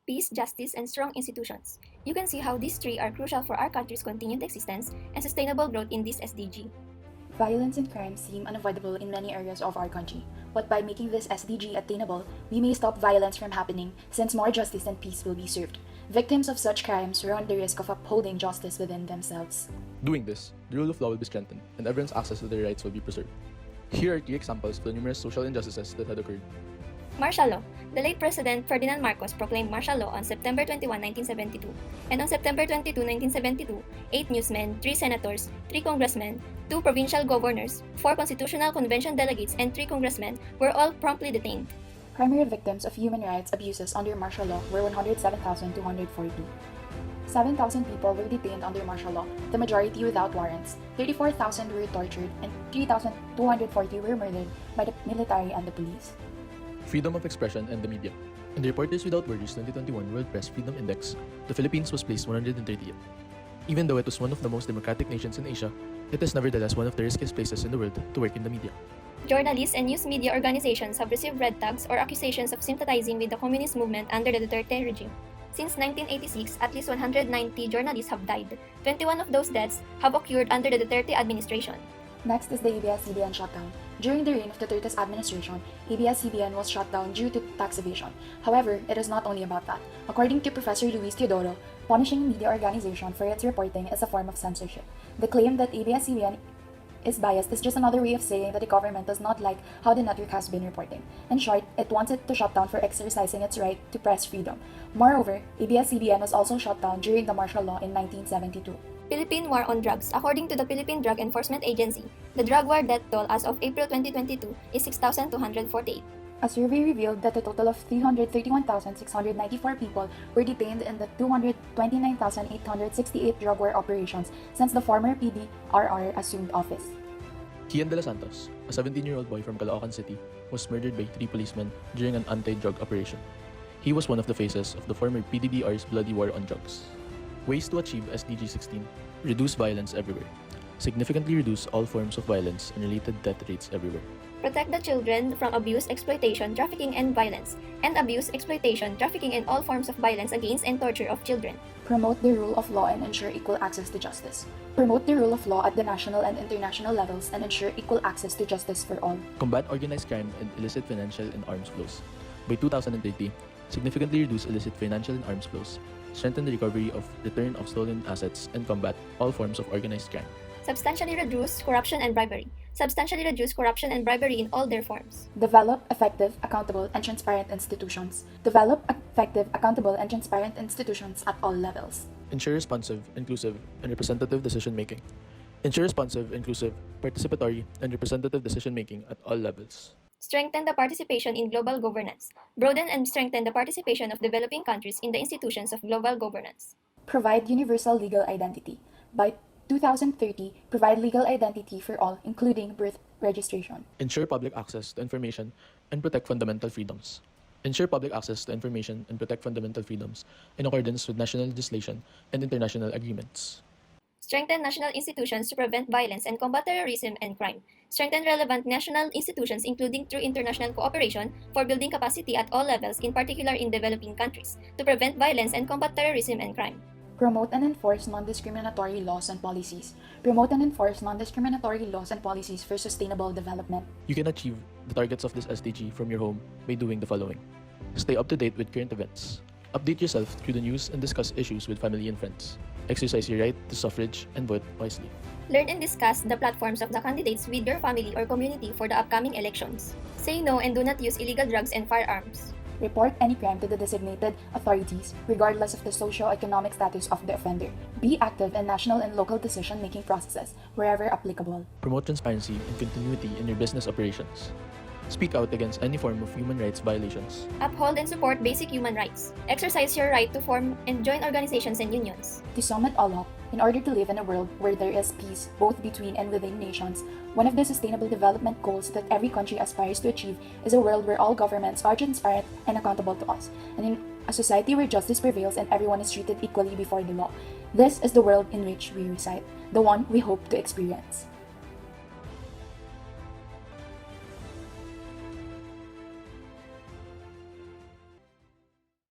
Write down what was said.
peace, justice, and strong institutions. You can see how these three are crucial for our country's continued existence and sustainable growth in this SDG. Violence and crime seem unavoidable in many areas of our country, but by making this SDG attainable, we may stop violence from happening since more justice and peace will be served. Victims of such crimes run the risk of upholding justice within themselves. Doing this, the rule of law will be strengthened and everyone's access to their rights will be preserved. Here are 3 examples of the numerous social injustices that had occurred. Martial law. The late President Ferdinand Marcos proclaimed martial law on September 21, 1972. And on September 22, 1972, 8 newsmen, 3 senators, 3 congressmen, 2 provincial governors, 4 constitutional convention delegates, and 3 congressmen were all promptly detained. Primary victims of human rights abuses under martial law were 107,240. 7,000 people were detained under martial law, the majority without warrants. 34,000 were tortured, and 3,240 were murdered by the military and the police. Freedom of expression and the media. In the Reporters Without Borders 2021 World Press Freedom Index, the Philippines was placed 130th. Even though it was one of the most democratic nations in Asia, it is nevertheless one of the riskiest places in the world to work in the media. Journalists and news media organizations have received red tags or accusations of sympathizing with the communist movement under the Duterte regime. Since 1986, at least 190 journalists have died. 21 of those deaths have occurred under the Duterte administration. Next is the ABS-CBN shutdown. During the reign of Duterte's administration, ABS-CBN was shut down due to tax evasion. However, it is not only about that. According to Professor Luis Teodoro, punishing a media organization for its reporting is a form of censorship. The claim that ABS-CBN is biased is just another way of saying that the government does not like how the network has been reporting. In short, it wants it to shut down for exercising its right to press freedom. Moreover, ABS-CBN was also shut down during the martial law in 1972. Philippine War on Drugs. According to the Philippine Drug Enforcement Agency, the drug war death toll as of April 2022 is 6,248. A survey revealed that a total of 331,694 people were detained in the 229,868 drug war operations since the former PDRR assumed office. Kian de los Santos, a 17-year-old boy from Caloocan City, was murdered by 3 policemen during an anti-drug operation. He was one of the faces of the former PDDR's bloody war on drugs. Ways to achieve SDG 16: reduce violence everywhere. Significantly reduce all forms of violence and related death rates everywhere. Protect the children from abuse, exploitation, trafficking, and violence. End abuse, exploitation, trafficking, and all forms of violence against and torture of children. Promote the rule of law and ensure equal access to justice. Promote the rule of law at the national and international levels and ensure equal access to justice for all. Combat organized crime and illicit financial and arms flows. By 2030, significantly reduce illicit financial and arms flows, strengthen the recovery of return of stolen assets, and combat all forms of organized crime. Substantially reduce corruption and bribery. Substantially reduce corruption and bribery in all their forms. Develop effective, accountable, and transparent institutions. Develop effective, accountable, and transparent institutions at all levels. Ensure responsive, inclusive, and representative decision-making. Ensure responsive, inclusive, participatory, and representative decision-making at all levels. Strengthen the participation in global governance. Broaden and strengthen the participation of developing countries in the institutions of global governance. Provide universal legal identity. By 2030, provide legal identity for all, including birth registration. Ensure public access to information and protect fundamental freedoms. Ensure public access to information and protect fundamental freedoms in accordance with national legislation and international agreements. Strengthen national institutions to prevent violence and combat terrorism and crime. Strengthen relevant national institutions, including through international cooperation, for building capacity at all levels, in particular in developing countries, to prevent violence and combat terrorism and crime. Promote and enforce non-discriminatory laws and policies. Promote and enforce non-discriminatory laws and policies for sustainable development. You can achieve the targets of this SDG from your home by doing the following. Stay up to date with current events. Update yourself through the news and discuss issues with family and friends. Exercise your right to suffrage and vote wisely. Learn and discuss the platforms of the candidates with your family or community for the upcoming elections. Say no and do not use illegal drugs and firearms. Report any crime to the designated authorities, regardless of the socio-economic status of the offender. Be active in national and local decision-making processes, wherever applicable. Promote transparency and continuity in your business operations. Speak out against any form of human rights violations. Uphold and support basic human rights. Exercise your right to form and join organizations and unions. To sum it all up, in order to live in a world where there is peace both between and within nations, one of the sustainable development goals that every country aspires to achieve is a world where all governments are transparent and accountable to us, and in a society where justice prevails and everyone is treated equally before the law. This is the world in which we reside, the one we hope to experience.